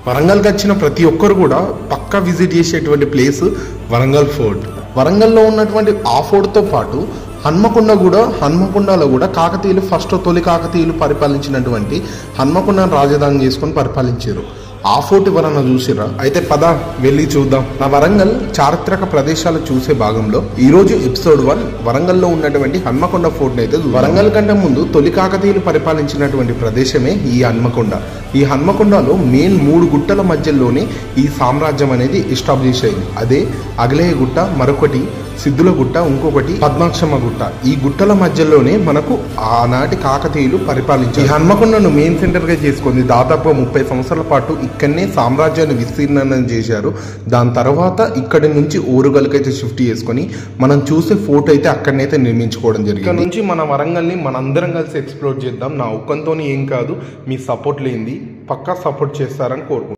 వరంగల్కి వచ్చిన ప్రతి ఒక్కరు కూడా పక్కా విజిట్ చేసేటువంటి ప్లేస్ వరంగల్ ఫోర్ట్. వరంగల్లో ఉన్నటువంటి ఆ ఫోర్ట్తో పాటు హన్మకొండలో కూడా కాకతీయులు తొలి కాకతీయులు పరిపాలించినటువంటి హన్మకొండను రాజధాని చేసుకొని పరిపాలించారు. ఆ ఫోర్ట్ ఎవరన్నా చూసిరా? అయితే పద వెళ్ళి చూద్దాం. నా వరంగల్ చారిత్రక ప్రదేశాలు చూసే భాగంలో ఈ రోజు ఎపిసోడ్ 1 వరంగల్లో ఉన్నటువంటి హన్మకొండ ఫోర్ట్ అయితే వరంగల్ కంటే ముందు తొలి కాకతీయులు పరిపాలించినటువంటి ప్రదేశమే ఈ హన్మకొండ. ఈ హన్మకొండలో మెయిన్ 3 గుట్టల మధ్యలోనే ఈ సామ్రాజ్యం అనేది ఎస్టాబ్లిష్ అయింది. అదే అగలేయ గుట్ట, మరొకటి సిద్ధుల గుట్ట, ఇంకొకటి పద్మాక్షమ్మ గుట్ట. ఈ గుట్టల మధ్యలోనే మనకు ఆనాటి కాకతీయులు పరిపాలించారు. ఈ హన్మకొండను మెయిన్ సెంటర్ గా చేసుకుంది దాదాపు 30 సంవత్సరాల పాటు ఇక్కడనే సామ్రాజ్యాన్ని విస్తీర్ణం చేశారు. దాని తర్వాత ఇక్కడి నుంచి ఓరుగల్కైతే షిఫ్ట్ చేసుకొని మనం చూసే ఫోర్ట్ అయితే అక్కడనైతే నిర్మించుకోవడం జరిగింది. ఇక్కడ నుంచి మన వరంగల్ని మనందరం కలిసి ఎక్స్ప్లోర్ చేద్దాం. నా ఒక్కంతోని ఏం కాదు, మీ సపోర్ట్ లేనిది పక్కా సపోర్ట్ చేస్తారని కోరుకుంటున్నాను.